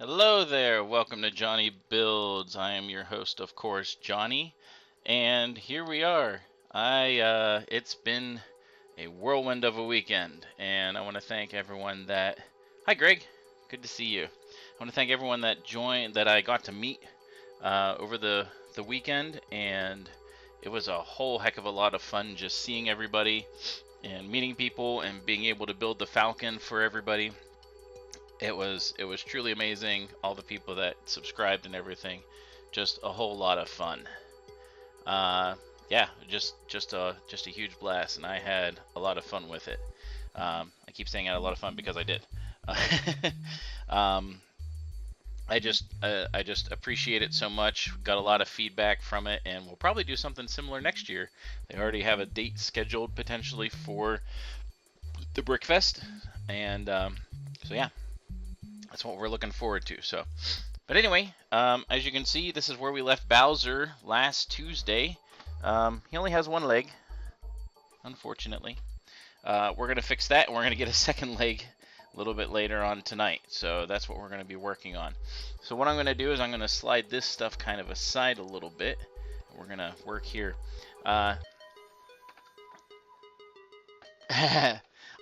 Hello there, welcome to JonnyBuildz. I am your host, of course, Johnny, and here we are. It's been a whirlwind of a weekend, and I want to thank everyone that... Hi, Greg. Good to see you. I want to thank everyone that joined, that I got to meet over the weekend, and it was a whole heck of a lot of fun just seeing everybody and meeting people and being able to build the Falcon for everybody. It was truly amazing. All the people that subscribed and everything, just a whole lot of fun. Yeah, just a huge blast, and I had a lot of fun with it. I keep saying I had a lot of fun because I did. I just appreciate it so much. Got a lot of feedback from it, and we'll probably do something similar next year. They already have a date scheduled potentially for the Brickfest, and so yeah. That's what we're looking forward to. So, but anyway, as you can see, this is where we left Bowser last Tuesday. He only has one leg, unfortunately. We're gonna fix that, and we're gonna get a second leg a little bit later on tonight. So that's what we're gonna be working on. So what I'm gonna do is I'm gonna slide this stuff kind of aside a little bit. We're gonna work here.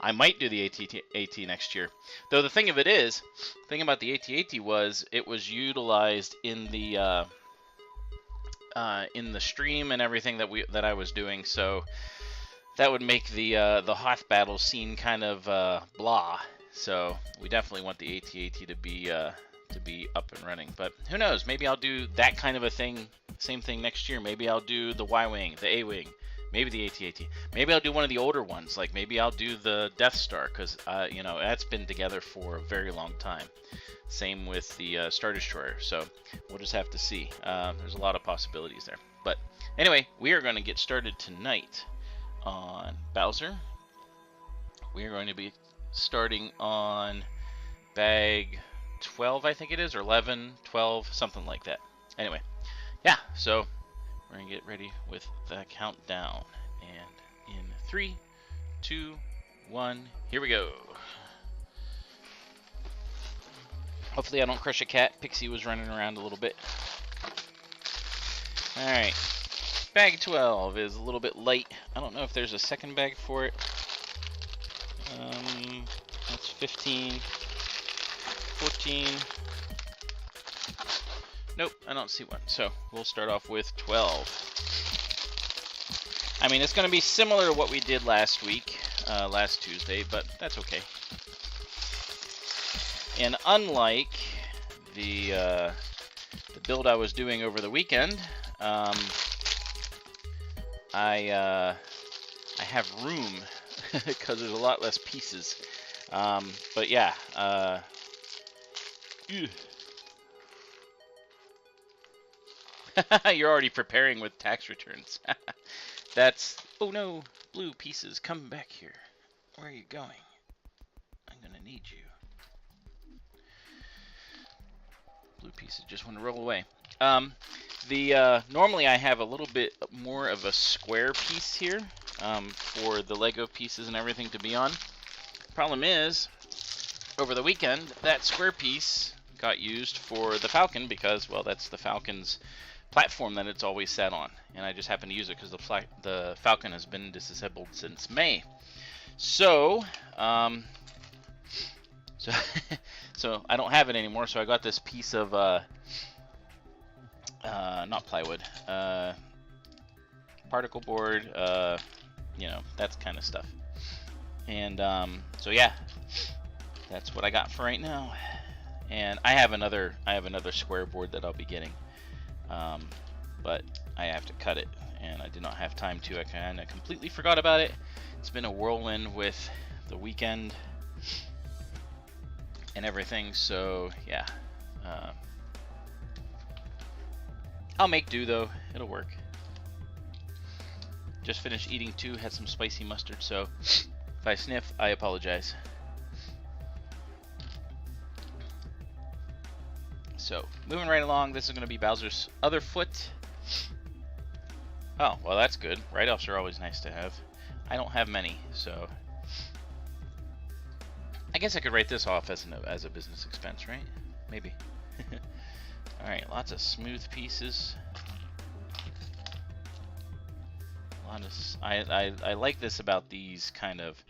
I might do the AT next year. Though the thing of it is, the thing about the AT was it was utilized in the stream and everything that I was doing. So that would make the Hoth battle scene kind of blah. So we definitely want the AT to be up and running. But who knows? Maybe I'll do that kind of a thing, same thing next year. Maybe I'll do the Y-wing, the A-wing. Maybe the AT-AT. Maybe I'll do one of the older ones. Like maybe I'll do the Death Star, because you know, that's been together for a very long time. Same with the Star Destroyer. So we'll just have to see. There's a lot of possibilities there. But anyway, we are going to get started tonight on Bowser. We are going to be starting on bag 12, I think it is, or 11, 12, something like that. Anyway, yeah. So we're going to get ready with the countdown. And in 3, 2, 1, here we go. Hopefully I don't crush a cat. Pixie was running around a little bit. Alright. Bag 12 is a little bit light. I don't know if there's a second bag for it. That's 15. 14. Nope, I don't see one. So we'll start off with 12. I mean, it's going to be similar to what we did last week, last Tuesday, but that's okay. And unlike the build I was doing over the weekend, I have room because there's a lot less pieces. But yeah. You're already preparing with tax returns. That's... Oh no, blue pieces, come back here. Where are you going? I'm gonna need you. Blue pieces just want to roll away. Normally I have a little bit more of a square piece here for the Lego pieces and everything to be on. Problem is, over the weekend, that square piece got used for the Falcon because, well, that's the Falcon's platform that it's always sat on, and I just happen to use it because the Falcon has been disassembled since May. So, so I don't have it anymore. So I got this piece of not plywood, particle board, you know, that kind of stuff. And so yeah, that's what I got for right now. And I have another square board that I'll be getting, but I have to cut it, and I did not have time to. I kind of completely forgot about it. It's been a whirlwind with the weekend and everything, so yeah. I'll make do though, it'll work. Just finished eating too, had some spicy mustard, so if I sniff, I apologize. So, moving right along, this is going to be Bowser's other foot. Oh, well that's good. Write-offs are always nice to have. I don't have many, so I guess I could write this off as a business expense, right? Maybe. Alright, lots of smooth pieces. I like this about these kind of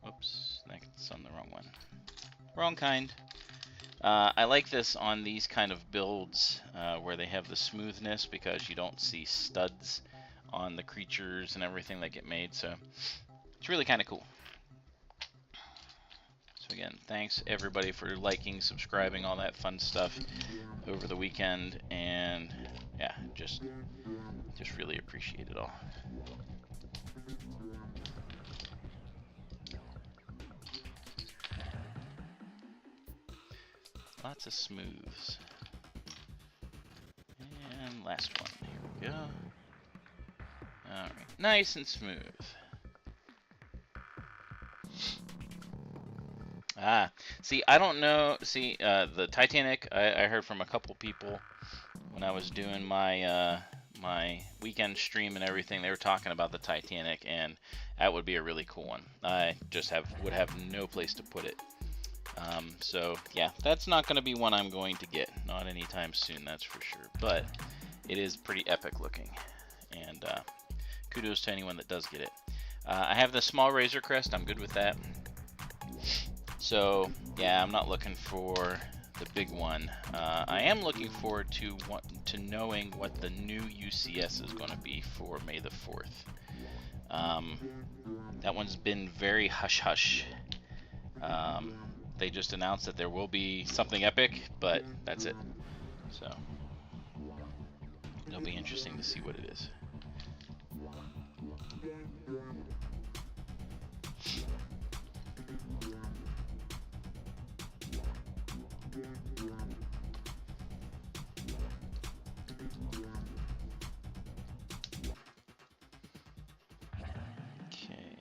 whoops, that's on the wrong one. Wrong kind. I like this on these kind of builds where they have the smoothness, because you don't see studs on the creatures and everything that get made, so it's really kind of cool. So again, thanks everybody for liking, subscribing, all that fun stuff over the weekend, and yeah, just really appreciate it all. Lots of smooths. And last one. Here we go. Alright. Nice and smooth. Ah. See, I don't know. See, the Titanic, I heard from a couple people when I was doing my my weekend stream and everything. They were talking about the Titanic, and that would be a really cool one. I just would have no place to put it. So yeah, that's not going to be one I'm going to get, not anytime soon, that's for sure, but it is pretty epic looking, and kudos to anyone that does get it. I have the small Razor Crest, I'm good with that. So yeah, I'm not looking for the big one. I am looking forward to knowing what the new UCS is going to be for May the 4th. That one's been very hush-hush. They just announced that there will be something epic, but that's it. So it'll be interesting to see what it is. Okay.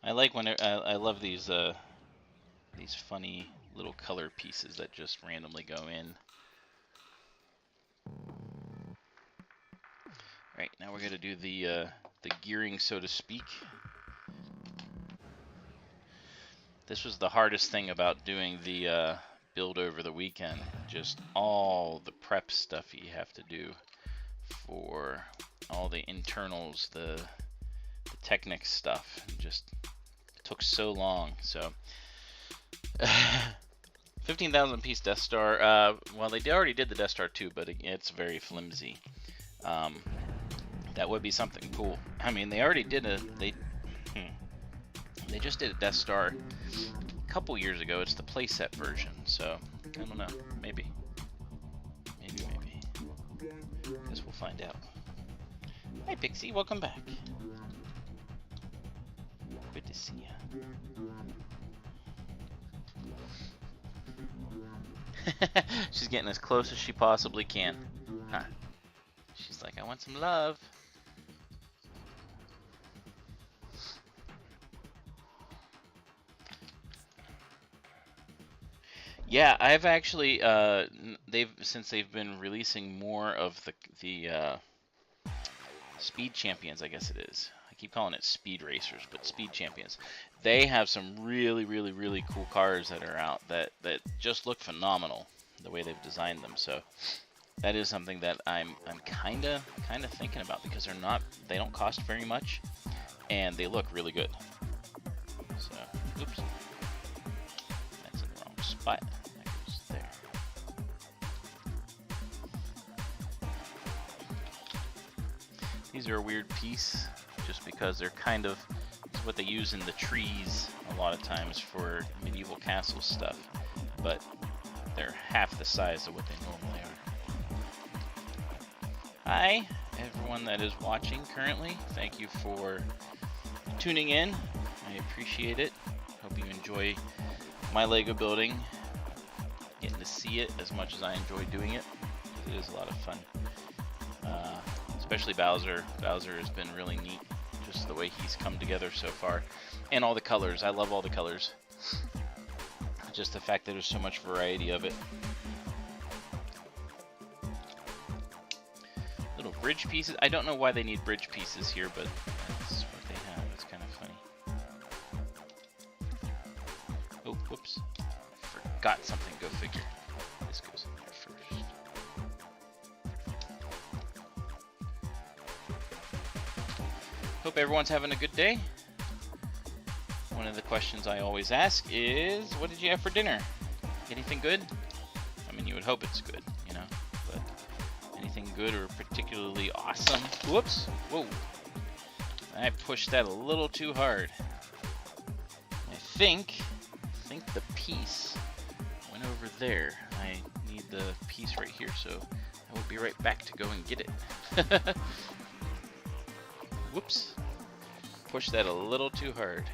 I like when I love these funny little color pieces that just randomly go in. Right, now we're gonna do the gearing, so to speak. This was the hardest thing about doing the build over the weekend. Just all the prep stuff you have to do for all the internals, the Technics stuff. Just took so long. So 15,000 piece Death Star. Well, they already did the Death Star 2, but it's very flimsy. That would be something cool. I mean, they already did they just did a Death Star a couple years ago. It's the playset version, so I don't know. Maybe. Guess we'll find out. Hi, Pixie. Welcome back. Good to see ya. She's getting as close as she possibly can. Huh. She's like, I want some love. Yeah, I've actually since they've been releasing more of the Speed Champions, I guess it is. I keep calling it Speed Racers, but Speed Champions. They have some really, really, really cool cars that are out that just look phenomenal the way they've designed them. So that is something that I'm kind of thinking about, because they don't cost very much and they look really good. So, oops, that's in the wrong spot. That goes there. These are a weird piece, just because they're kind of what they use in the trees a lot of times for medieval castle stuff, but they're half the size of what they normally are. Hi, everyone that is watching currently. Thank you for tuning in. I appreciate it. Hope you enjoy my Lego building, getting to see it as much as I enjoy doing it. It is a lot of fun. Especially Bowser. Bowser has been really neat, just the way he's come together so far. And all the colors. I love all the colors. Just the fact that there's so much variety of it. Little bridge pieces. I don't know why they need bridge pieces here, but that's what they have. It's kind of funny. Oh, whoops. Forgot something. Go figure. This goes in there first. Hope everyone's having a good day. One of the questions I always ask is, what did you have for dinner? Anything good? I mean, you would hope it's good, you know, but anything good or particularly awesome? Whoops. Whoa. I pushed that a little too hard. I think the piece went over there. I need the piece right here, so I will be right back to go and get it. Whoops. Pushed that a little too hard.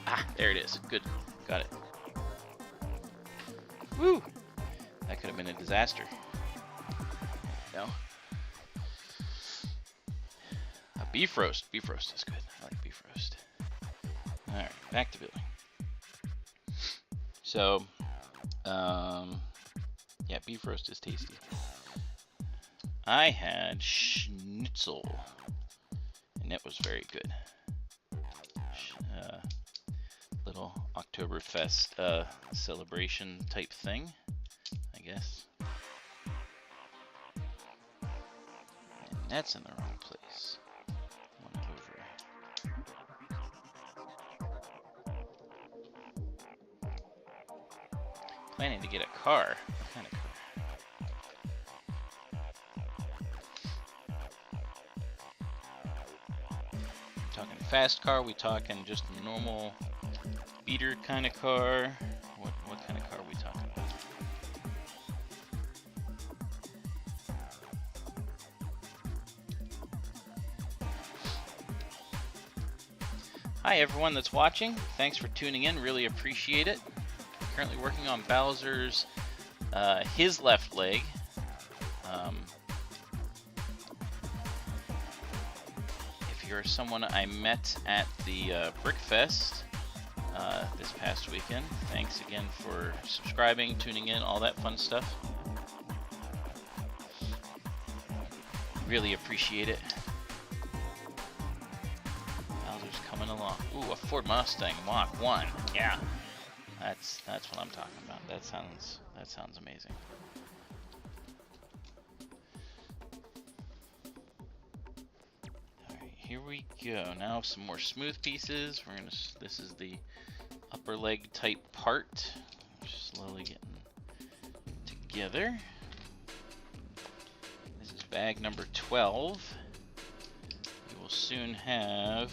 Ah, there it is. Good. Got it. Woo! That could have been a disaster. No. A beef roast. Beef roast is good. I like beef roast. Alright, back to building. So, yeah, beef roast is tasty. I had schnitzel, and it was very good. Little Oktoberfest celebration type thing, I guess. And that's in the wrong place. One over. Planning to get a car. What kind of car? Talking fast car, we talking just a normal beater kind of car. What kind of car are we talking about? Hi everyone that's watching. Thanks for tuning in. Really appreciate it. Currently working on Bowser's his left leg. If you're someone I met at the Brickfest this past weekend, thanks again for subscribing, tuning in, all that fun stuff. Really appreciate it. Bowser's coming along. Ooh, a Ford Mustang Mach 1. Yeah, that's what I'm talking about. That sounds amazing. All right, here we go. Now some more smooth pieces. This is the upper leg type part. Slowly getting together. This is bag number 12. We will soon have.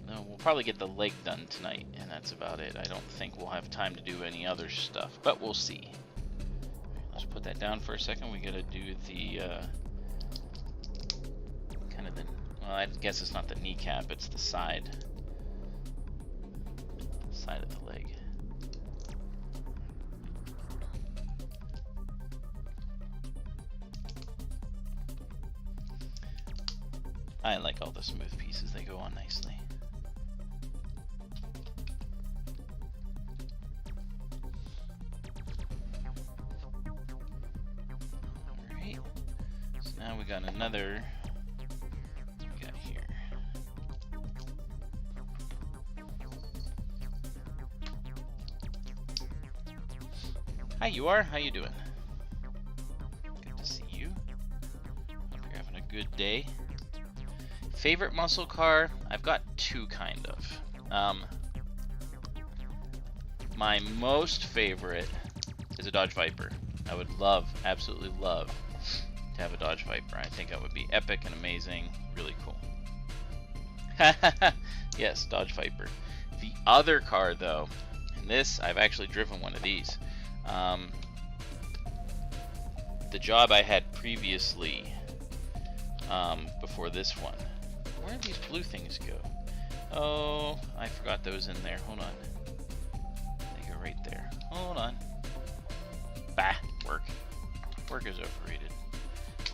No, we'll probably get the leg done tonight, and that's about it. I don't think we'll have time to do any other stuff, but we'll see. Let's put that down for a second. We gotta do the kind of the. Well, I guess it's not the kneecap; it's the side of the leg. I like all the smooth pieces, they go on nicely. Alright, so now we got another, we got Hi, you are. How you doing? Good to see you. Hope you're having a good day. Favorite muscle car? I've got two, kind of. My most favorite is a Dodge Viper. I would love, absolutely love, to have a Dodge Viper. I think that would be epic and amazing, really cool. Yes, Dodge Viper. The other car, though, and this, I've actually driven one of these. The job I had previously, before this one. Where did these blue things go? Oh, I forgot those in there. Hold on. They go right there. Hold on. Bah, work. Work is overrated.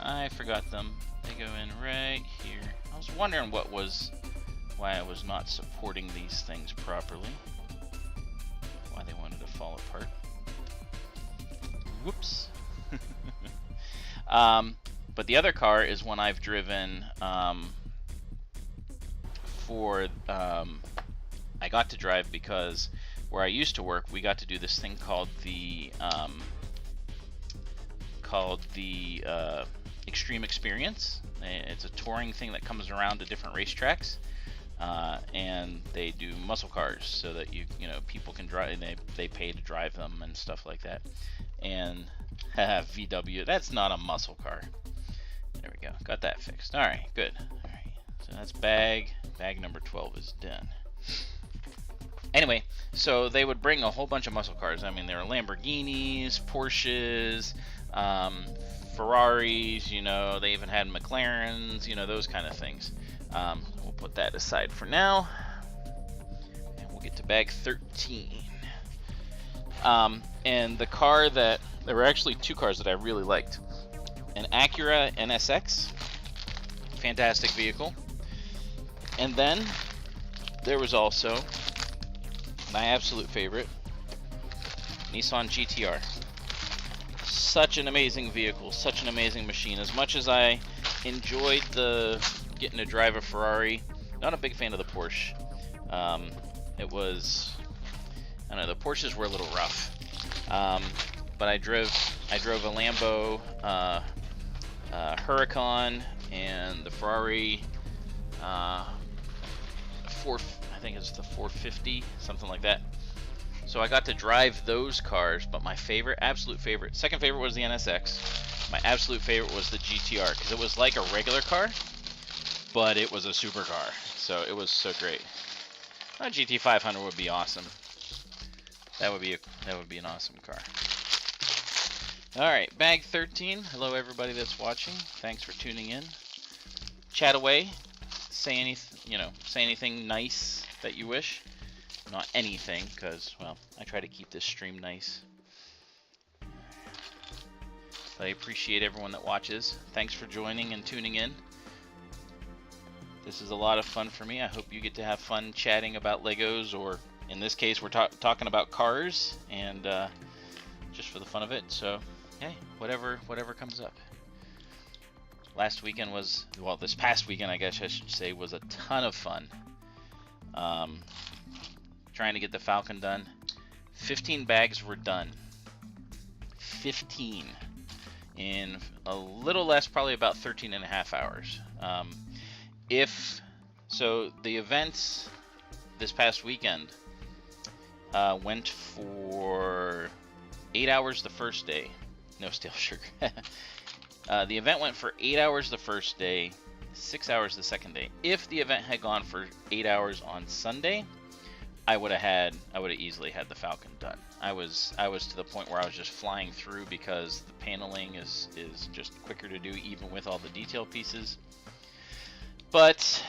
I forgot them. They go in right here. I was wondering why I was not supporting these things properly. Why they wanted to fall apart. Whoops. But the other car is one I've driven I got to drive because where I used to work, we got to do this thing called the Extreme Experience. It's a touring thing that comes around to different racetracks, and they do muscle cars so that you know people can drive. They pay to drive them and stuff like that. And VW, that's not a muscle car. There we go, got that fixed. All right, good. All right, so that's bag number 12 is done. Anyway, so they would bring a whole bunch of muscle cars. I mean, there are Lamborghinis, Porsches, Ferraris, you know, they even had McLarens, you know, those kind of things. We'll put that aside for now, and we'll get to bag 13. And the car there were actually two cars that I really liked. An Acura NSX, fantastic vehicle. And then there was also my absolute favorite, Nissan GTR. Such an amazing vehicle, such an amazing machine. As much as I enjoyed getting to drive a Ferrari, not a big fan of the Porsche. It was, I don't know, the Porsches were a little rough. But I drove a Lambo Huracan and the Ferrari I think it's the 450, something like that. So I got to drive those cars, but my favorite, absolute favorite, second favorite was the NSX. My absolute favorite was the GTR, because it was like a regular car, but it was a supercar. So it was so great. A GT500 would be awesome. That would be an awesome car. All right, bag 13. Hello everybody that's watching. Thanks for tuning in. Chat away. Say anything nice that you wish. Not anything, because, well, I try to keep this stream nice. But I appreciate everyone that watches. Thanks for joining and tuning in. This is a lot of fun for me. I hope you get to have fun chatting about Legos, or in this case, we're talking about cars, and just for the fun of it. So, hey, whatever comes up. Last weekend was, well, this past weekend, I guess I should say, was a ton of fun. Trying to get the Falcon done. 15 bags were done. 15 in a little less, probably about 13 and a half hours. So the events this past weekend went for 8 hours the first day. No steel sugar. The event went for 8 hours the first day, 6 hours the second day. If the event had gone for 8 hours on Sunday, I would have easily had the Falcon done. I was to the point where I was just flying through because the paneling is just quicker to do, even with all the detail pieces. But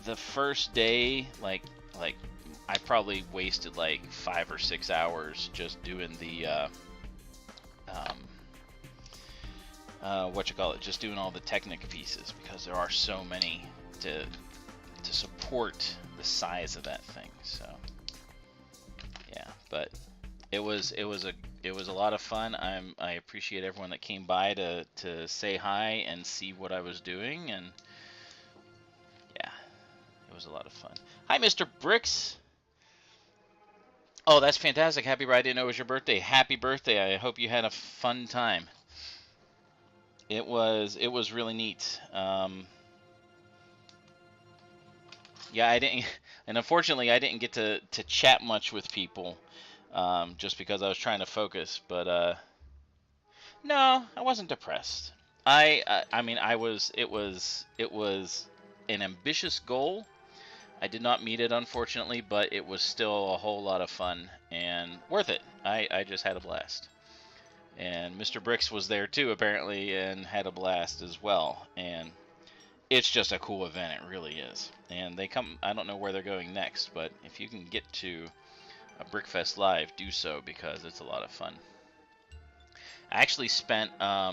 the first day, like I probably wasted like 5 or 6 hours just doing the just doing all the Technic pieces, because there are so many to support the size of that thing. So yeah, but it was a lot of fun. I appreciate everyone that came by to say hi and see what I was doing, and yeah, it was a lot of fun. Hi, Mr. Bricks. Oh, that's fantastic. Happy birthday. I didn't know it was your birthday. Happy birthday. I hope you had a fun time. It was really neat. Yeah, I didn't, and unfortunately, I didn't get to chat much with people, just because I was trying to focus. But no, I wasn't depressed. I mean, I was. It was an ambitious goal. I did not meet it, unfortunately, but it was still a whole lot of fun and worth it. I just had a blast. And Mr. Bricks was there too, apparently, and had a blast as well. And it's just a cool event, it really is. And they come, I don't know where they're going next, but if you can get to a Brickfest Live, do so, because it's a lot of fun. I actually spent, I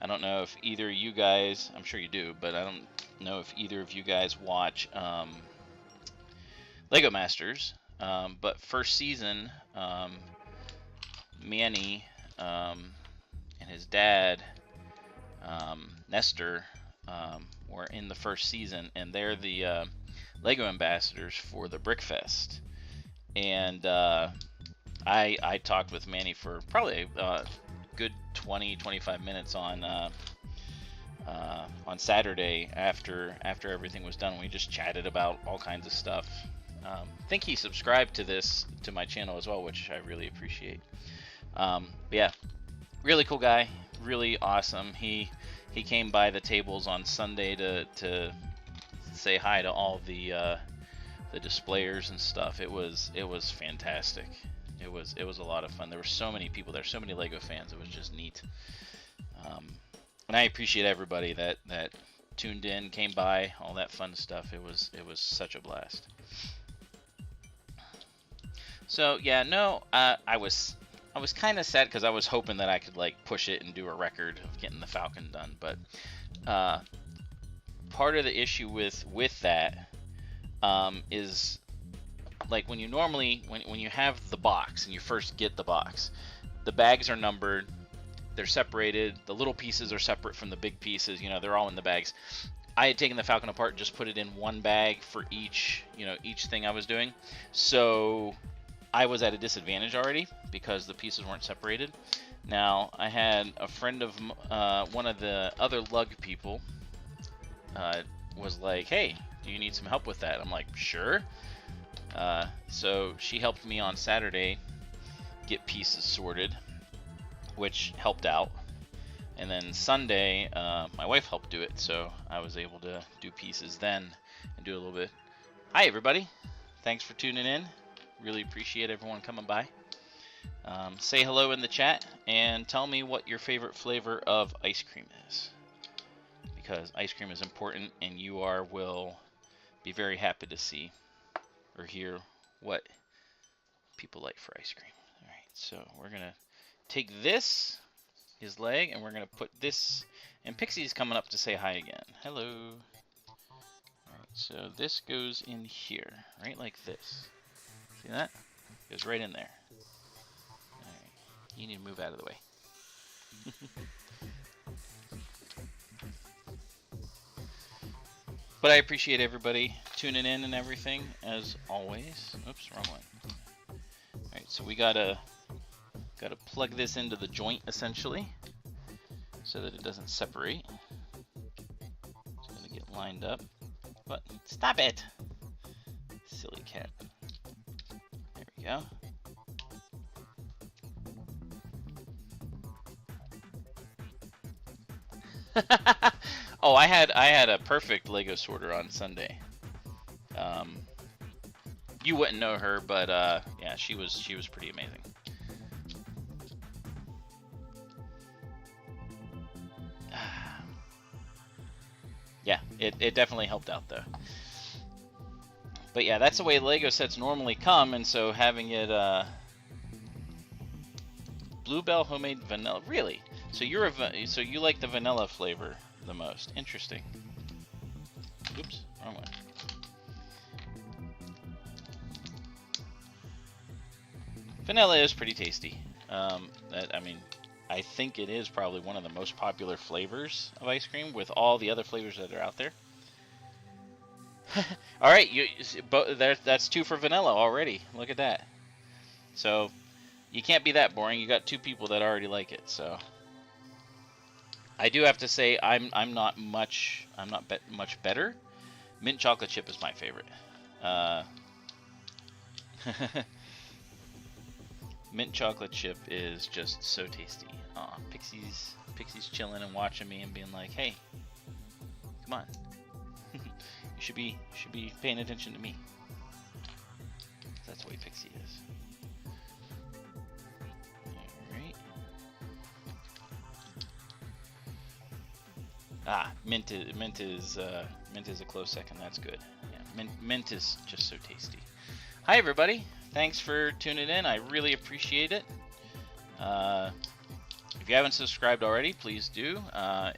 don't know if either of you guys, I'm sure you do, but I don't know if either of you guys watch Lego Masters, but first season, Manny and his dad, Nestor, were in the first season, and they're the Lego ambassadors for the Brickfest. And I talked with Manny for probably a good 20-25 minutes on Saturday after everything was done. We just chatted about all kinds of stuff. I think he subscribed to my channel as well, which I really appreciate. But yeah, really cool guy, really awesome. He came by the tables on Sunday to say hi to all the displayers and stuff. It was fantastic. It was a lot of fun. There were so many people there, so many Lego fans. It was just neat. And I appreciate everybody that tuned in, came by, all that fun stuff. It was such a blast. So yeah, no, I was kind of sad because I was hoping that I could like push it and do a record of getting the Falcon done. But part of the issue with that is like when you normally when you have the box and you first get the box, the bags are numbered, they're separated, the little pieces are separate from the big pieces. You know, they're all in the bags. I had taken the Falcon apart, just put it in one bag for each thing I was doing. So I was at a disadvantage already because the pieces weren't separated. Now, I had a friend of one of the other lug people was like, hey, do you need some help with that? I'm like, sure. So she helped me on Saturday get pieces sorted, which helped out. And then Sunday, my wife helped do it, so I was able to do pieces then and do a little bit. Hi, everybody. Thanks for tuning in. Really appreciate everyone coming by. Say hello in the chat and tell me what your favorite flavor of ice cream is, because ice cream is important, and you will be very happy to see or hear what people like for ice cream. All right, so we're gonna take his leg, and we're gonna put this. And Pixie's coming up to say hi again. Hello. All right, so this goes in here, right like this. See that? Goes right in there. Alright, you need to move out of the way. But I appreciate everybody tuning in and everything, as always. Oops, wrong one. Alright, so we gotta plug this into the joint, essentially, so that it doesn't separate. It's gonna get lined up. But, stop it! Silly cat. There we go. Oh, I had a perfect Lego sorter on Sunday. You wouldn't know her, but yeah, she was pretty amazing. Yeah, it definitely helped out though. But yeah, that's the way Lego sets normally come, and so having it Bluebell homemade vanilla, really? So so you like the vanilla flavor the most? Interesting. Oops, wrong one. Vanilla is pretty tasty. I mean, I think it is probably one of the most popular flavors of ice cream with all the other flavors that are out there. All right, that's 2 for vanilla already. Look at that. So you can't be that boring. You got 2 people that already like it. So I do have to say I'm not much better. Mint chocolate chip is my favorite. Mint chocolate chip is just so tasty. Aw, Pixie's chilling and watching me and being like, "Hey, come on, you should be paying attention to me." That's the way Pixie is. All right. Ah, mint is a close second. That's good. Yeah, mint is just so tasty. Hi everybody. Thanks for tuning in. I really appreciate it. If you haven't subscribed already, please do.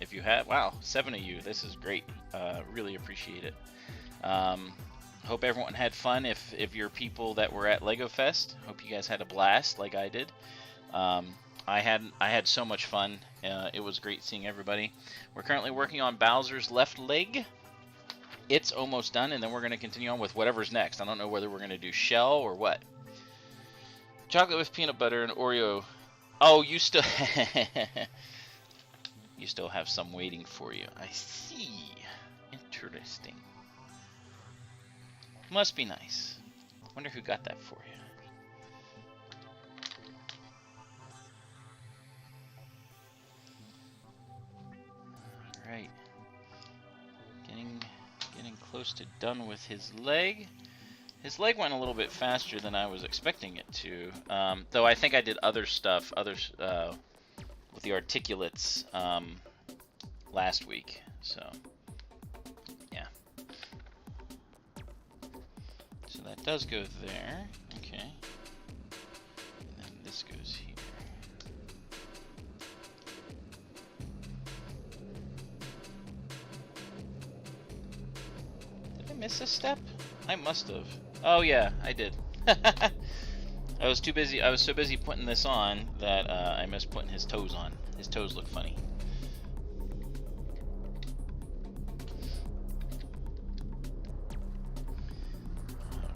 If you have, wow, 7 of you. This is great. Really appreciate it. Hope everyone had fun. If you're people that were at LEGO Fest, hope you guys had a blast like I did. I had so much fun. It was great seeing everybody. We're currently working on Bowser's left leg. It's almost done, and then we're going to continue on with whatever's next. I don't know whether we're going to do shell or what. Chocolate with peanut butter and Oreo. Oh, you still you still have some waiting for you. I see. Interesting. Must be nice. Wonder who got that for you. All right. Getting close to done with his leg. His leg went a little bit faster than I was expecting it to, though I think I did other stuff, with the articulates last week. So, yeah. So that does go there. Okay. And then this goes here. Miss a step? I must have. Oh yeah, I did. I was so busy putting this on that I missed putting his toes on. His toes look funny.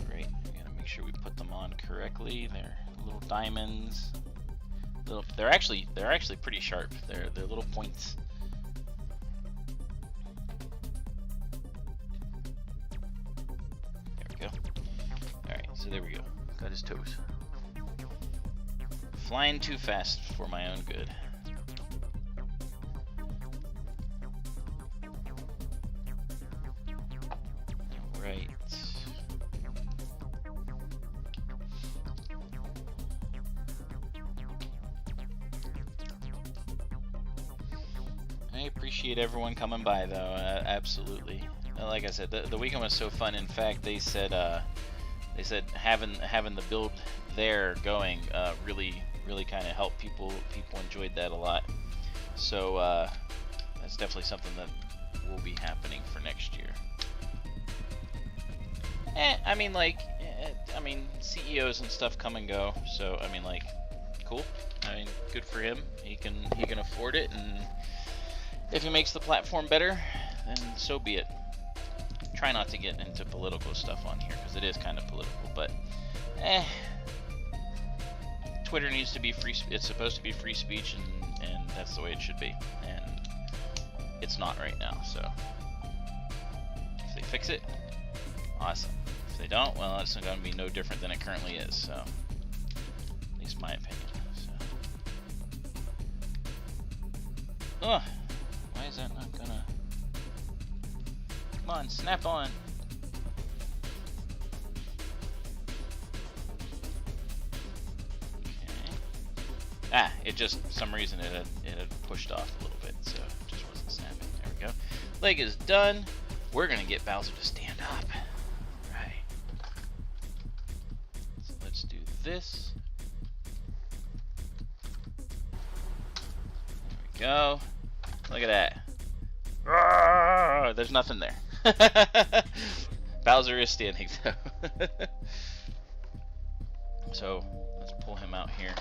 Alright, we gotta make sure we put them on correctly. They're little diamonds. They're actually pretty sharp. They're little points. So there we go. Got his toes. Flying too fast for my own good. Right. I appreciate everyone coming by, though. Absolutely. Like I said, the weekend was so fun. In fact, they said having the build there going really kind of helped people. People enjoyed that a lot. So that's definitely something that will be happening for next year. I mean, CEOs and stuff come and go. So I mean, like, cool. I mean, good for him. He can afford it, and if he makes the platform better, then so be it. Try not to get into political stuff on here because it is kind of political, but Twitter needs to be free. It's supposed to be free speech, and that's the way it should be, and it's not right now. So if they fix it, awesome. If they don't, well, it's going to be no different than it currently is. So at least my opinion. So. Ugh, why is that not gonna? Come on, snap on. Okay. Ah, it just, for some reason, it had pushed off a little bit, so it just wasn't snapping. There we go. Leg is done. We're gonna get Bowser to stand up. Right. So let's do this. There we go. Look at that. Roar! There's nothing there. Bowser is standing though. So let's pull him out here.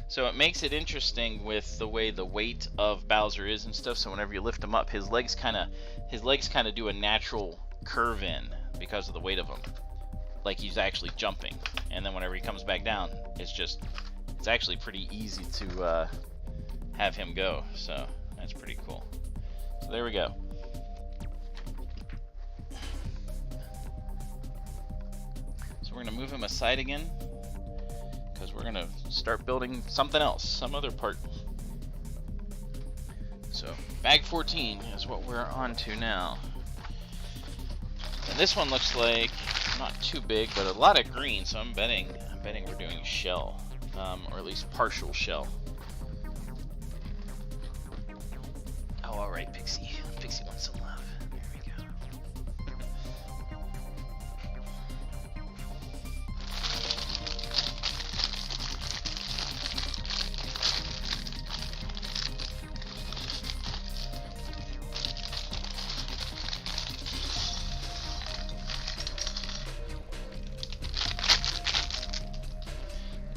So it makes it interesting with the way the weight of Bowser is and stuff. So whenever you lift him up, his legs kind of do a natural curve in because of the weight of him. like he's actually jumping. And then whenever he comes back down, it's actually pretty easy to have him go. So that's pretty cool. So there we go. So we're gonna move him aside again, because we're gonna start building something else, some other part. So bag 14 is what we're on to now. And this one looks like not too big, but a lot of green, so I'm betting we're doing shell, or at least partial shell. Oh, all right, Pixie. Pixie wants some love. There we go.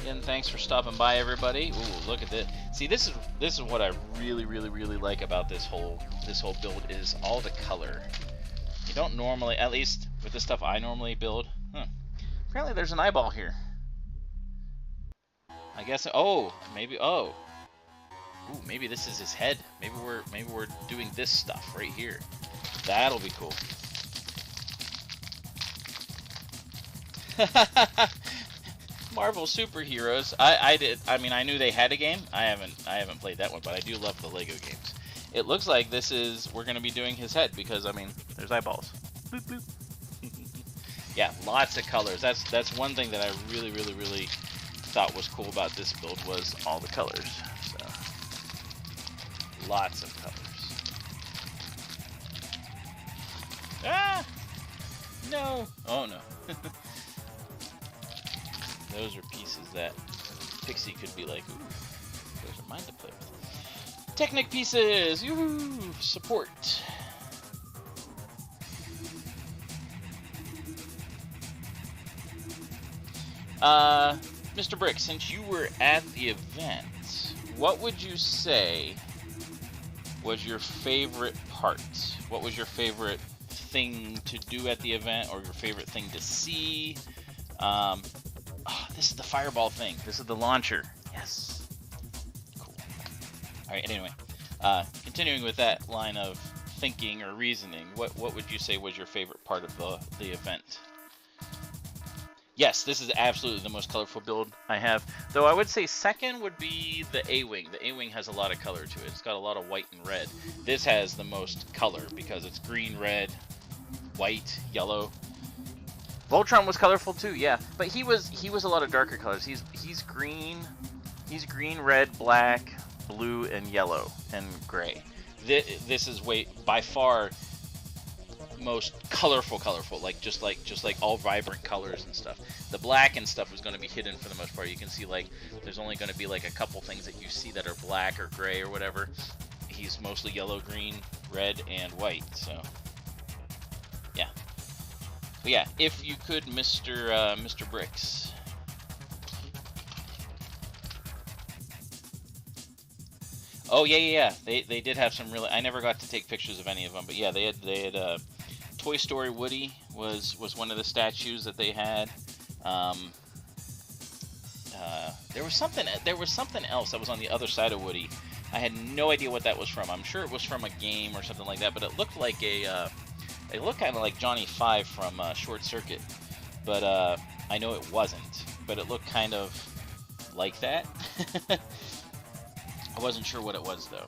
Again, thanks for stopping by, everybody. Ooh, look at this. See, this is what I really like about this whole build, is all the color. You don't normally, at least with the stuff I normally build. Apparently there's an eyeball here. I guess. Oh, maybe. Oh. Ooh, maybe this is his head. Maybe we're doing this stuff right here. That'll be cool. Marvel superheroes. I mean, I knew they had a game. I haven't played that one, but I do love the Lego games. It looks like we're gonna be doing his head, because I mean, there's eyeballs. Boop, boop. Yeah, lots of colors. That's one thing that I really thought was cool about this build, was all the colors. So lots of colors. Ah! No! Oh no. Those are pieces that Pixie could be like, ooh, those are mine to play with. Technic pieces! Yoo-hoo! Support. Mr. Brick, since you were at the event, what would you say was your favorite part? What was your favorite thing to do at the event, or your favorite thing to see? Oh, this is the fireball thing. This is the launcher. Yes. Cool. Alright, anyway. Continuing with that line of thinking or reasoning, what would you say was your favorite part of the event? Yes, this is absolutely the most colorful build I have. Though I would say second would be the A-Wing. The A-Wing has a lot of color to it. It's got a lot of white and red. This has the most color, because it's green, red, white, yellow. Voltron was colorful too, yeah, but he was a lot of darker colors. He's green, red, black, blue, and yellow and gray. This is by far most colorful, like just like all vibrant colors and stuff. The black and stuff is going to be hidden for the most part. You can see like there's only going to be like a couple things that you see that are black or gray or whatever. He's mostly yellow, green, red, and white. So yeah. But yeah, if you could, Mr. Bricks. Oh yeah. They did have some really. I never got to take pictures of any of them, but yeah, they had Toy Story Woody was one of the statues that they had. There was something else that was on the other side of Woody. I had no idea what that was from. I'm sure it was from a game or something like that, but it looked like it looked kind of like Johnny 5 from Short Circuit, but I know it wasn't. But it looked kind of like that. I wasn't sure what it was though.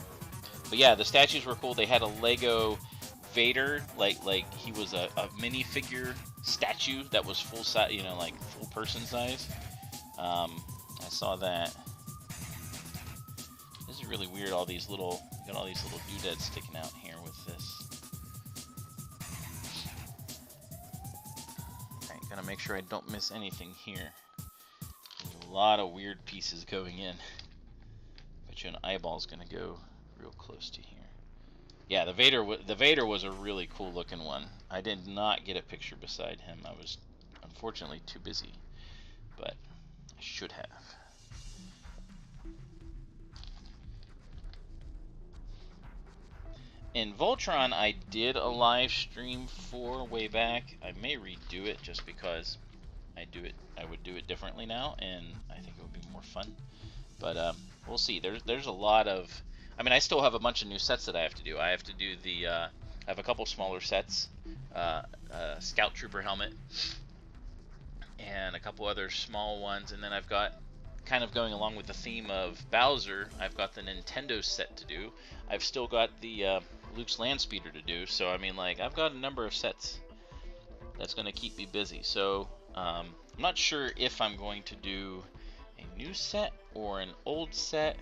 But yeah, the statues were cool. They had a Lego Vader, like he was a minifigure statue that was full size, you know, like full person size. I saw that. This is really weird. Got all these little doodads sticking out here with this. Gotta make sure I don't miss anything here. There's a lot of weird pieces going in. Bet you an eyeball's gonna go real close to here. Yeah, the Vader was a really cool looking one. I did not get a picture beside him. I was unfortunately too busy, but I should have. In Voltron, I did a live stream for way back. I may redo it just because I would do it differently now, and I think it would be more fun. But we'll see. There's a lot of, I mean, I still have a bunch of new sets that I have to do. I have to do the I have a couple smaller sets, Scout Trooper helmet, and a couple other small ones, and then I've got, kind of going along with the theme of Bowser, I've got the Nintendo set to do. I've still got the Luke's Landspeeder to do. So I mean, like, I've got a number of sets that's going to keep me busy. So I'm not sure if I'm going to do a new set or an old set,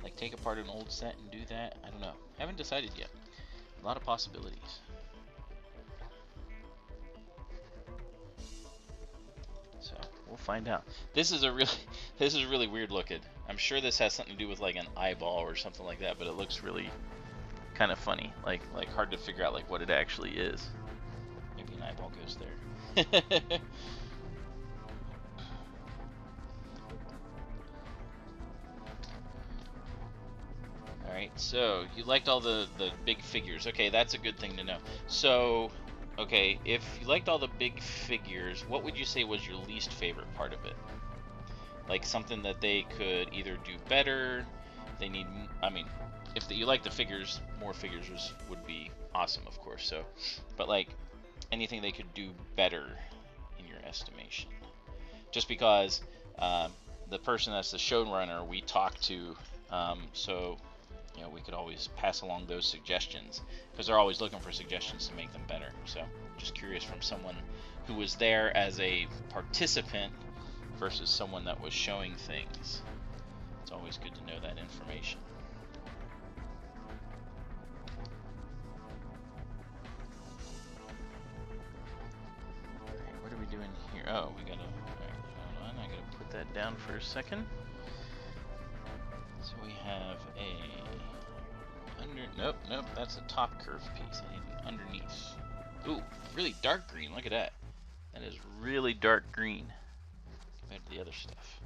like take apart an old set and do that. I don't know. I haven't decided yet. A lot of possibilities. So we'll find out. This is really weird looking. I'm sure this has something to do with like an eyeball or something like that, but it looks really kind of funny, like hard to figure out like what it actually is. Maybe an eyeball goes there. Alright, so you liked all the big figures. Okay, that's a good thing to know. So, okay, if you liked all the big figures, what would you say was your least favorite part of it? Like something that they could either do better, they need, I mean, if you like the figures, more figures would be awesome, of course. So, but like anything they could do better in your estimation. Just because the person that's the showrunner we talk to, so you know, we could always pass along those suggestions, because they're always looking for suggestions to make them better. So just curious from someone who was there as a participant versus someone that was showing things. It's always good to know that information. Alright, what are we doing here? Oh, we gotta, alright, hold on, I gotta put that down for a second. So we have a nope, that's a top curve piece. I need an underneath. Ooh, really dark green, look at that. That is really dark green compared to the other stuff.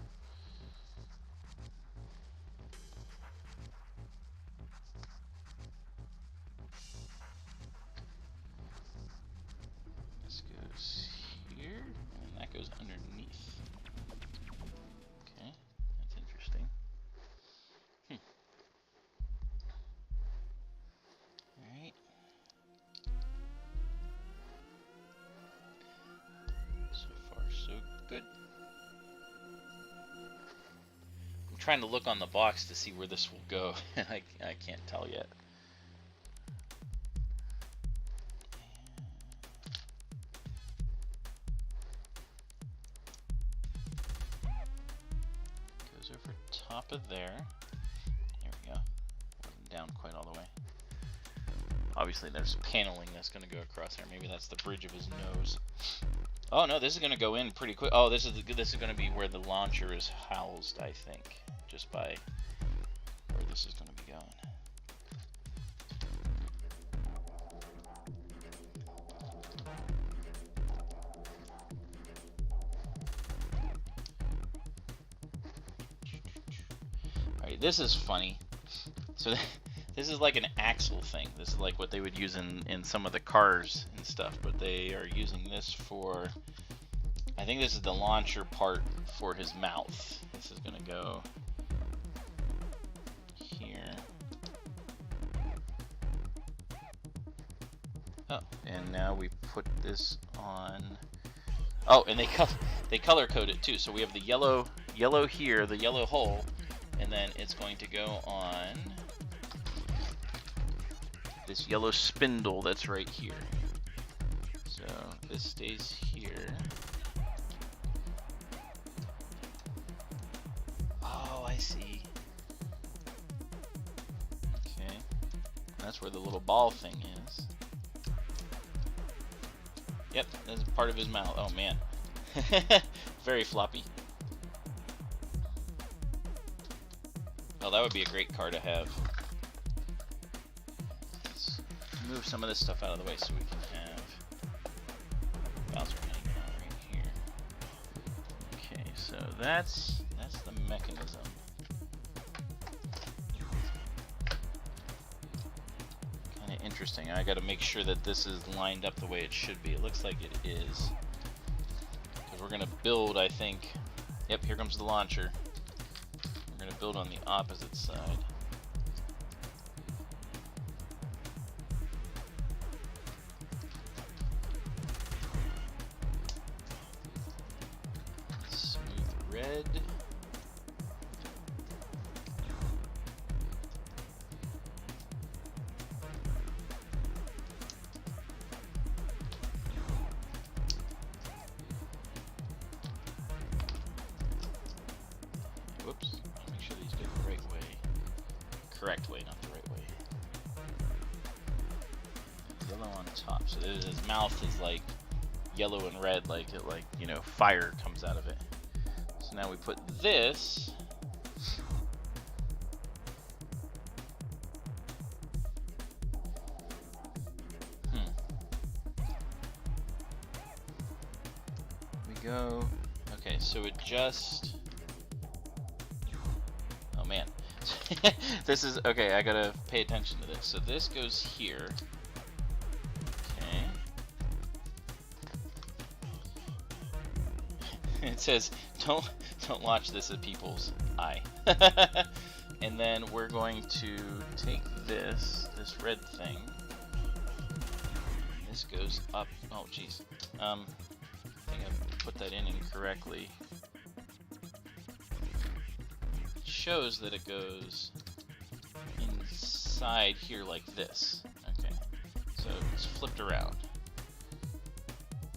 This goes here, and that goes underneath. Okay, that's interesting. Alright. So far, so good. I'm trying to look on the box to see where this will go. I can't tell yet. Goes over top of there. There we go. Wasn't down quite all the way. Obviously there's paneling that's going to go across there. Maybe that's the bridge of his nose. Oh no, this is going to go in pretty quick. Oh, this is going to be where the launcher is housed, I think. Just by where this is going to be going. Alright, this is funny. So this is like an axle thing. This is like what they would use in some of the cars and stuff, but they are using this for, I think this is the launcher part for his mouth. This is gonna go here. Oh, and now we put this on. Oh, and they color code it too. So we have the yellow here, the yellow hole, and then it's going to go on this yellow spindle that's right here. So this stays here. Oh, I see. Okay. That's where the little ball thing is. Yep, that's part of his mouth. Oh man. Very floppy. Oh, that would be a great car to have. Let's move some of this stuff out of the way so we can have Bowser hanging out right here. Okay, so that's the mechanism. Kind of interesting. I got to make sure that this is lined up the way it should be. It looks like it is, because we're gonna build, I think. Yep, here comes the launcher. We're gonna build on the opposite side. Smooth red. Whoops. Make sure these go the right way. Correct way, not the right way. Yellow on top. So his mouth is like yellow and red, like it, like, you know, fire comes out of it. So now we put this. We go. Okay, so it just. Oh man. This is okay. I gotta pay attention to this. So this goes here. Okay. It says don't launch this at people's eye. And then we're going to take this red thing. This goes up. Oh jeez. I think I put that in incorrectly. It shows that it goes inside here like this. Okay. So it's flipped around.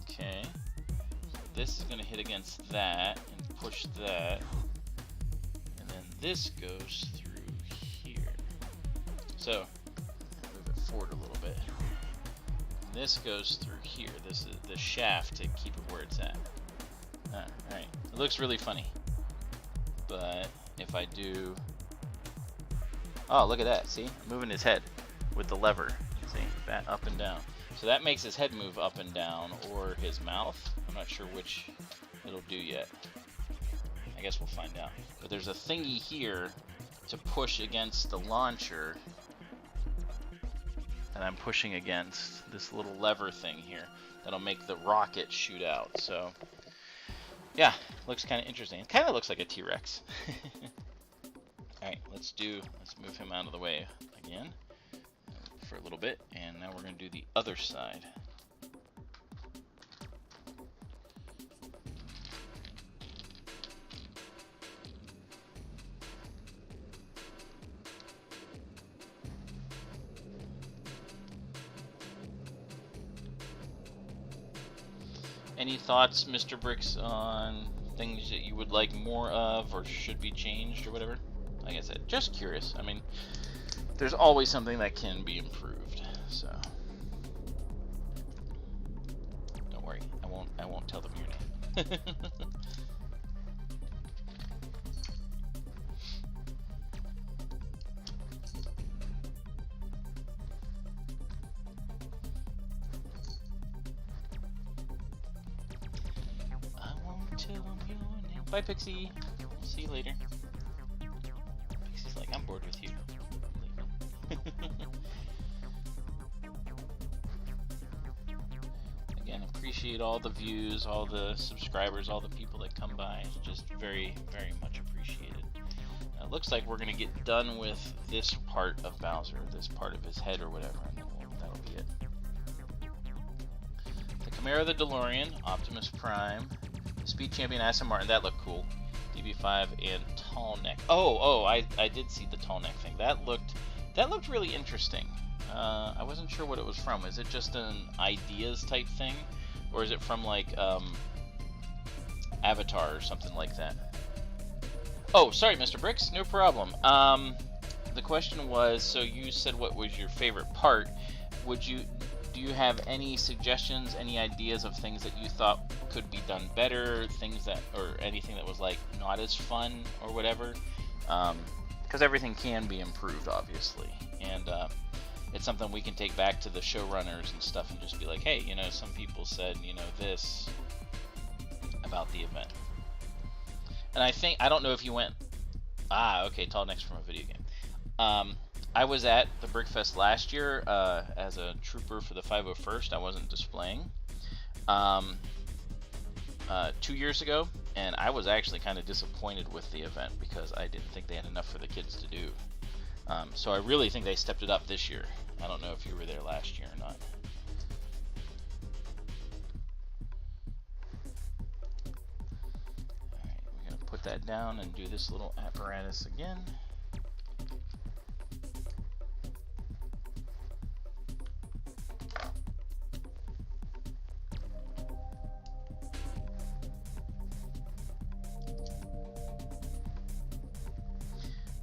Okay. This is going to hit against that and push that, and then this goes through here. So move it forward a little bit. And this goes through here. This is the shaft to keep it where it's at. Alright, it looks really funny, but if I do, oh look at that, see, I'm moving his head with the lever, see, that up and down. So that makes his head move up and down, or his mouth. I'm not sure which it'll do yet. I guess we'll find out. But there's a thingy here to push against the launcher, and I'm pushing against this little lever thing here that'll make the rocket shoot out. So yeah, looks kind of interesting. It kind of looks like a T-Rex. Alright, let's move him out of the way again for a little bit, and now we're going to do the other side. Any thoughts, Mr. Bricks, on things that you would like more of or should be changed or whatever? Like I said, just curious. I mean, there's always something that can be improved, so don't worry. I won't tell them your name. I won't tell them your name. Bye, Pixie. See you later. Pixie's like, I'm bored with you. Again, appreciate all the views, all the subscribers, all the people that come by. It's just very, very much appreciated. It looks like we're going to get done with this part of Bowser, this part of his head or whatever, and then that'll be it. The Camaro, the DeLorean, Optimus Prime, the Speed Champion, Aston Martin, that looked cool. DB5 and Tall Neck. Oh, I did see the Tall Neck thing. That looked really interesting. I wasn't sure what it was from. Is it just an ideas type thing, or is it from like Avatar or something like that? Oh, sorry, Mr. Bricks, no problem. The question was, so you said what was your favorite part? Do you have any suggestions, any ideas of things that you thought could be done better, things that, or anything that was like not as fun or whatever? Because everything can be improved, obviously, and it's something we can take back to the showrunners and stuff and just be like, hey, you know, some people said, you know, this about the event. And I don't know if you went, okay, Tall Neck's from a video game. I was at the Brickfest last year as a trooper for the 501st. I wasn't displaying. 2 years ago, and I was actually kind of disappointed with the event because I didn't think they had enough for the kids to do. So I really think they stepped it up this year. I don't know if you were there last year or not. Alright, we're going to put that down and do this little apparatus again.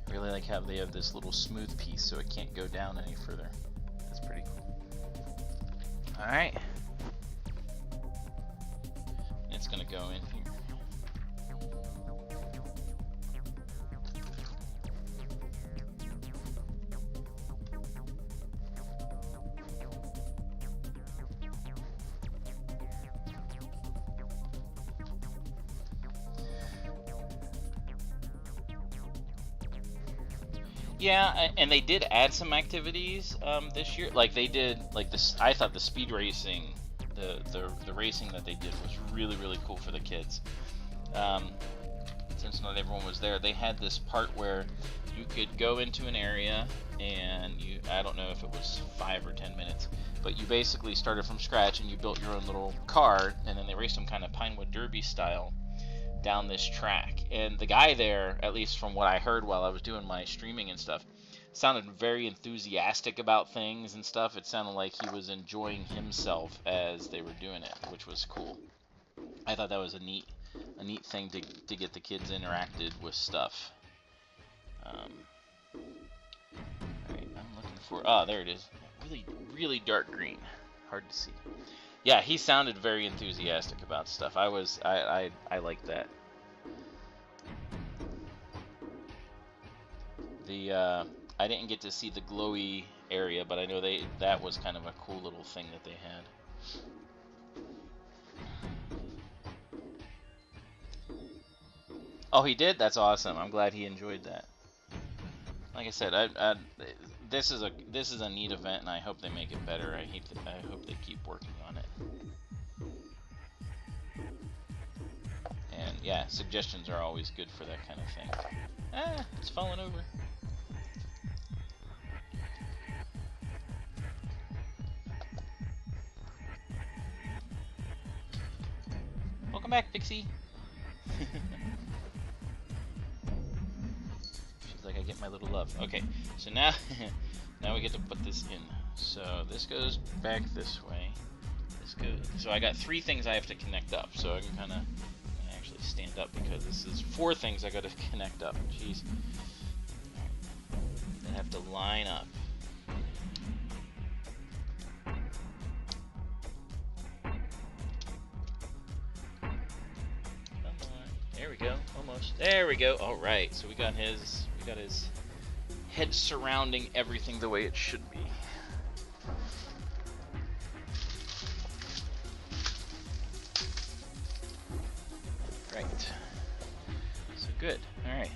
I really like how they have this little smooth piece so it can't go down any further. That's pretty cool. Alright. It's going to go in here. Yeah, and they did add some activities this year. Like they did, like this. I thought the speed racing, the racing that they did was really cool for the kids. Since not everyone was there, they had this part where you could go into an area and I don't know if it was 5 or 10 minutes, but you basically started from scratch and you built your own little car, and then they raced them kind of Pinewood Derby style down this track. And the guy there, at least from what I heard while I was doing my streaming and stuff, sounded very enthusiastic about things and stuff. It sounded like he was enjoying himself as they were doing it, which was cool. I thought that was a neat thing to get the kids interacted with stuff. Alright, I'm looking for, there it is. Really dark green. Hard to see. Yeah, he sounded very enthusiastic about stuff. I like that. I didn't get to see the glowy area, but I know that was kind of a cool little thing that they had. Oh, he did? That's awesome. I'm glad he enjoyed that. Like I said, this is a neat event, and I hope they make it better. I hope they keep working on it. And yeah, suggestions are always good for that kind of thing. It's falling over. Welcome back, Pixie. She's like, I get my little love. Okay, so now we get to put this in. So this goes back this way. This goes. So I got 3 things I have to connect up. So I can kind of actually stand up because this is 4 things I got to connect up. Jeez. They have to line up. There we go, almost. There we go. All right, so we got his head surrounding everything the way it should be. Right. So good. All right.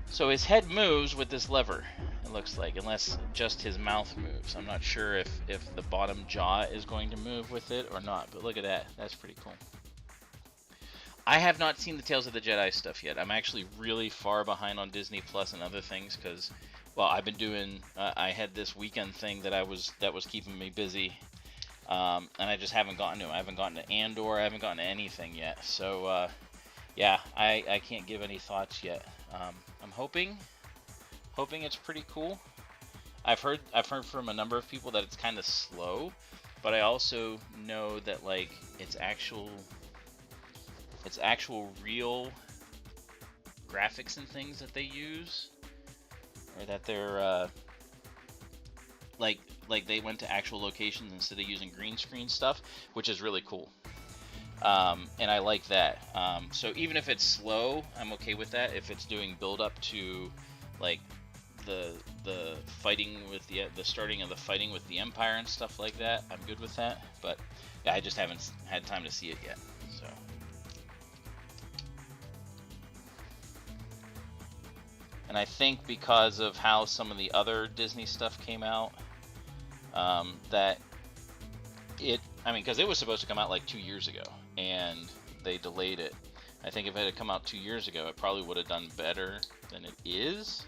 So his head moves with this lever, it looks like, unless just his mouth moves. I'm not sure if the bottom jaw is going to move with it or not, but look at that. That's pretty cool. I have not seen the Tales of the Jedi stuff yet. I'm actually really far behind on Disney Plus and other things because, well, I've been doing. I had this weekend thing that was keeping me busy, and I just haven't gotten to it. I haven't gotten to Andor. I haven't gotten to anything yet. So, yeah, I can't give any thoughts yet. I'm hoping it's pretty cool. I've heard from a number of people that it's kind of slow, but I also know that like it's actual real graphics and things that they use, or that they're like they went to actual locations instead of using green screen stuff, which is really cool. And I like that. So even if it's slow, I'm okay with that. If it's doing build up to like the fighting with the starting of the fighting with the Empire and stuff like that, I'm good with that. But yeah, I just haven't had time to see it yet. So. And I think because of how some of the other Disney stuff came out, because it was supposed to come out like 2 years ago, and they delayed it. I think if it had come out 2 years ago, it probably would have done better than it is.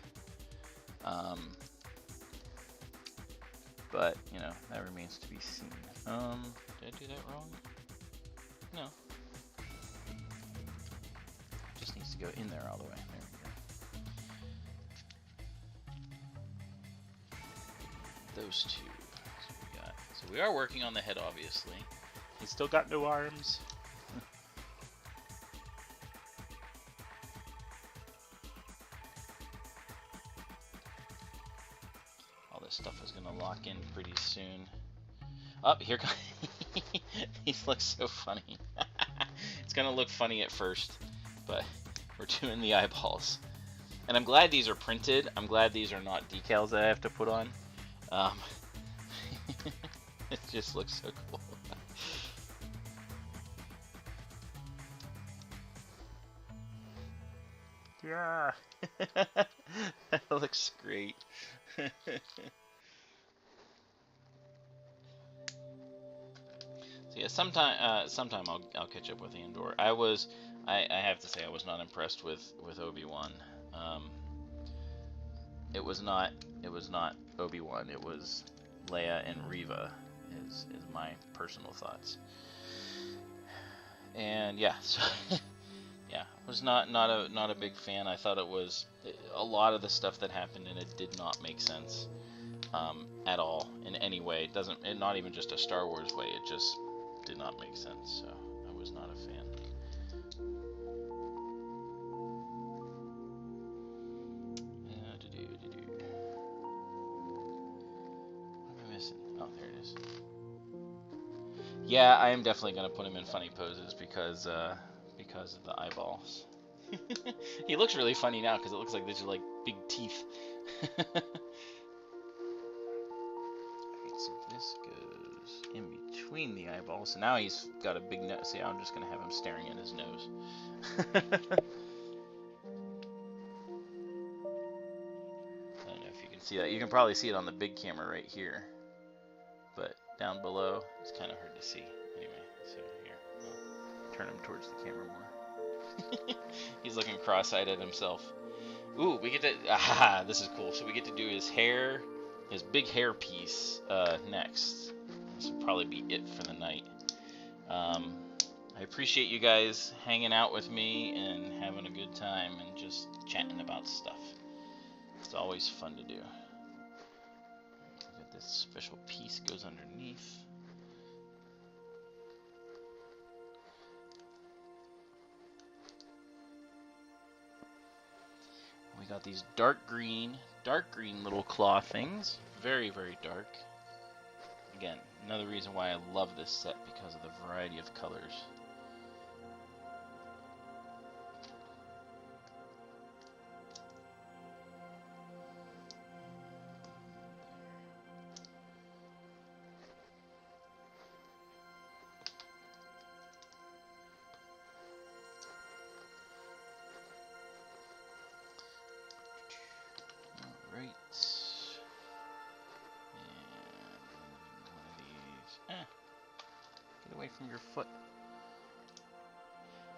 But, you know, that remains to be seen. Did I do that wrong? No. It just needs to go in there all the way. There we go. Those two. That's what we got. So we are working on the head, obviously. He's still got no arms. All this stuff is gonna lock in pretty soon. Up here comes. He looks so funny. It's gonna look funny at first, but we're doing the eyeballs. And I'm glad these are printed. I'm glad these are not decals that I have to put on. It just looks so cool. Yeah. That looks great. So yeah, sometime I'll catch up with Andor. I have to say I was not impressed with Obi-Wan. It was not Obi-Wan. It was Leia and Reva. Is my personal thoughts. And yeah, so yeah, was not a big fan. I thought it was a lot of the stuff that happened in it did not make sense at all in any way. Not even just a Star Wars way. It just did not make sense. So I was not a fan. What am I missing? Oh, there it is. Yeah, I am definitely gonna put him in funny poses because of the eyeballs. He looks really funny now because it looks like these are like big teeth. Alright, so this goes in between the eyeballs. So now he's got a big nose. See, I'm just gonna have him staring at his nose. I don't know if you can see that. You can probably see it on the big camera right here. But down below, it's kind of hard to see. Anyway, so here, I'll turn him towards the camera more. He's looking cross-eyed at himself. Ooh, we get to, this is cool. So we get to do his hair, his big hair piece next. This will probably be it for the night. I appreciate you guys hanging out with me and having a good time and just chatting about stuff. It's always fun to do. This special piece goes underneath. We got these dark green little claw things. Very, very dark. Again, another reason why I love this set because of the variety of colors. From your foot.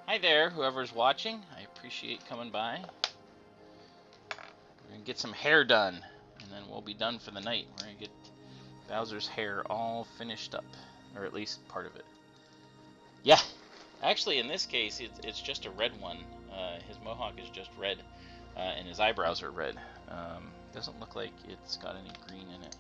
Hi there, whoever's watching. I appreciate coming by. We're gonna get some hair done, and then we'll be done for the night. We're gonna get Bowser's hair all finished up, or at least part of it. Yeah, actually, in this case, it's just a red one. His mohawk is just red, and his eyebrows are red. Doesn't look like it's got any green in it.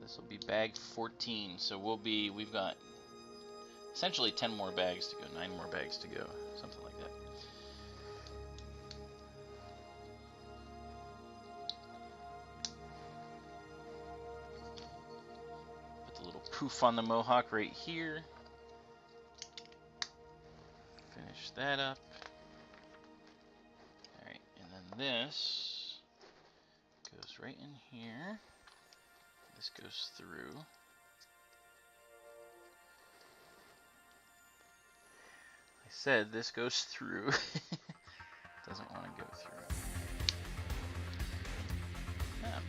This will be bag 14, so we've got essentially 10 more bags to go, 9 more bags to go, something like that. Put the little poof on the mohawk right here. Finish that up. Alright, and then this goes right in here. This goes through. I said this goes through. Doesn't want to go through.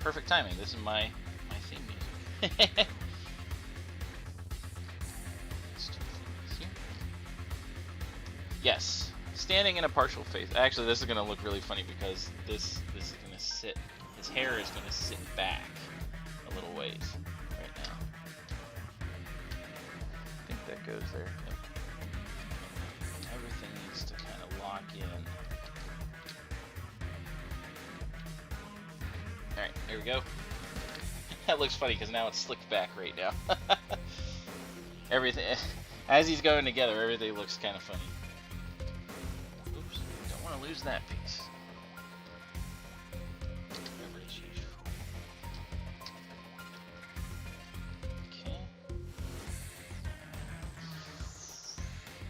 perfect timing. This is my theme music. Let's do things here. Yes, standing in a partial face. Actually, this is going to look really funny because this is going to sit. His hair is going to sit back a little ways right now. I think that goes there. Yep. Everything needs to kind of lock in. Alright, here we go. That looks funny because now it's slicked back right now. Everything, as he's going together, everything looks kind of funny. Oops, don't want to lose that piece. Okay.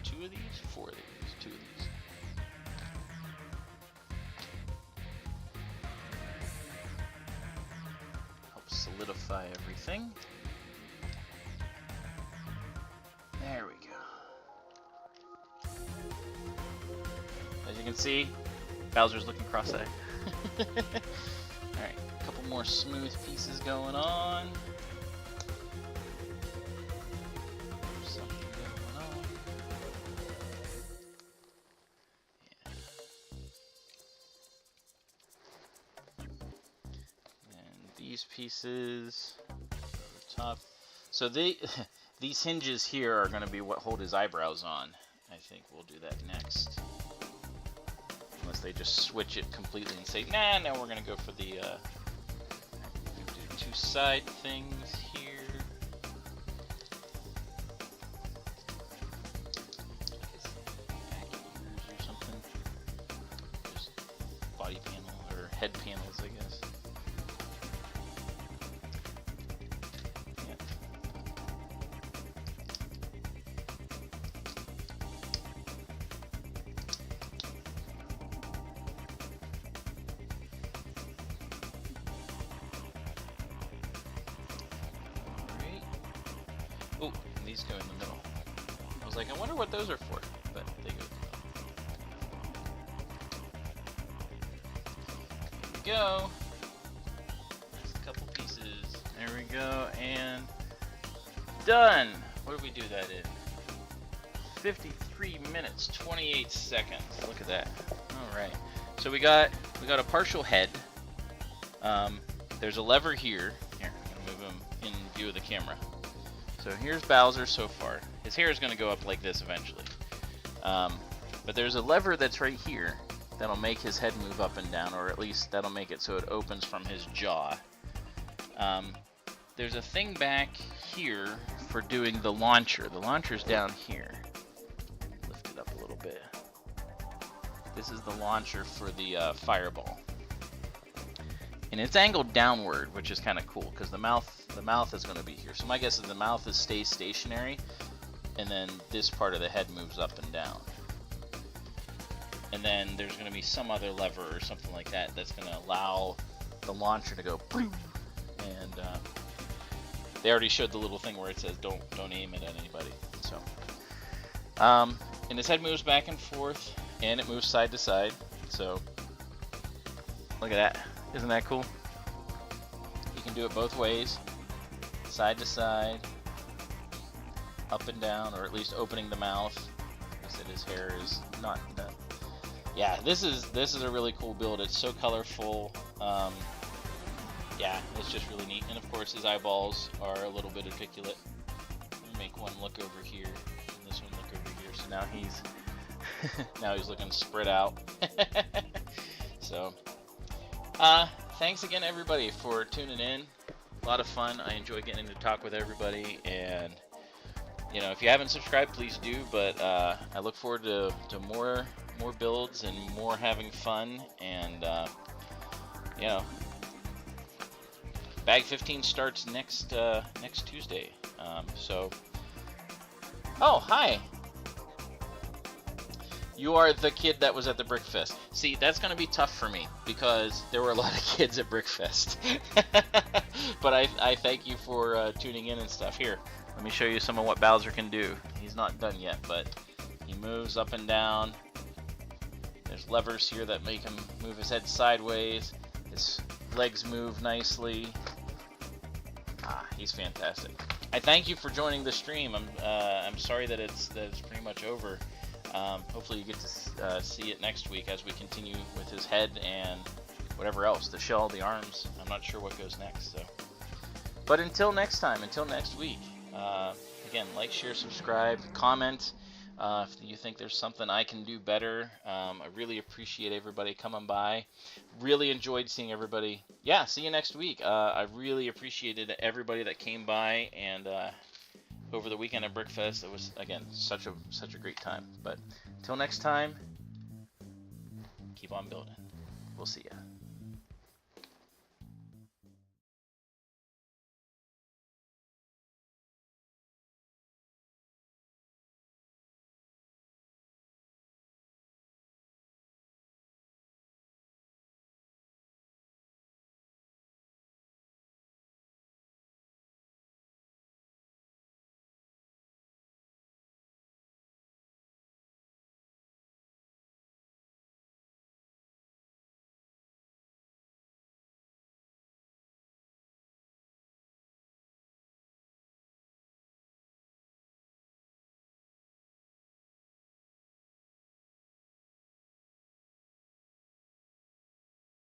2 of these? 4 of these. 2 of these. Solidify everything. There we go. As you can see, Bowser's looking cross-eyed. Alright, a couple more smooth pieces going on. Something going on. Yeah. And these pieces over top. So these hinges here are going to be what hold his eyebrows on. I think we'll do that next. Unless they just switch it completely and say, nah, now we're going to go for the do 2 side things here. Back ears or something. Just body panel or head panels, I guess. Oh, these go in the middle. I was like, I wonder what those are for, but they go in the middle. There we go. Just a couple pieces. There we go, and done. What did we do that in? 53 minutes, 28 seconds. Look at that. All right. So we got a partial head. There's a lever here. Here, I'm gonna move him in view of the camera. So here's Bowser so far. His hair is going to go up like this eventually. But there's a lever that's right here that'll make his head move up and down, or at least that'll make it so it opens from his jaw. There's a thing back here for doing the launcher. The launcher's down here. Lift it up a little bit. This is the launcher for the fireball. And it's angled downward, which is kind of cool because the mouth is going to be here. So my guess is the mouth stays stationary, and then this part of the head moves up and down. And then there's going to be some other lever or something like that that's going to allow the launcher to go boom. And they already showed the little thing where it says don't aim it at anybody. So and his head moves back and forth, and it moves side to side. So look at that. Isn't that cool? You can do it both ways, side to side, up and down, or at least opening the mouth. Like I said, his hair is not. Yeah, this is a really cool build. It's so colorful. Yeah, it's just really neat. And of course, his eyeballs are a little bit articulate. Make one look over here, and this one look over here. So now he's looking spread out. So. Thanks again everybody for tuning in. A lot of fun. I enjoy getting to talk with everybody, and you know, if you haven't subscribed, please do. But I look forward to more builds and more having fun. And you know, Bag 15 starts next Tuesday. So, oh hi. You are the kid that was at the Brickfest. See, that's going to be tough for me because there were a lot of kids at Brickfest. But I thank you for tuning in and stuff. Here, let me show you some of what Bowser can do. He's not done yet, but he moves up and down. There's levers here that make him move his head sideways. His Legs move nicely. He's fantastic. I thank you for joining the stream. I'm sorry that it's pretty much over. Hopefully you get to see it next week as we continue with his head and whatever else, the shell, the arms. I'm not sure what goes next. So, but until next time, until next week. Again, like, share, subscribe, comment. If you think there's something I can do better, I really appreciate everybody coming by. Really enjoyed seeing everybody. Yeah, see you next week. I really appreciated everybody that came by, and over the weekend at Brickfest, it was, again, such a great time. But until next time, keep on building. We'll see ya.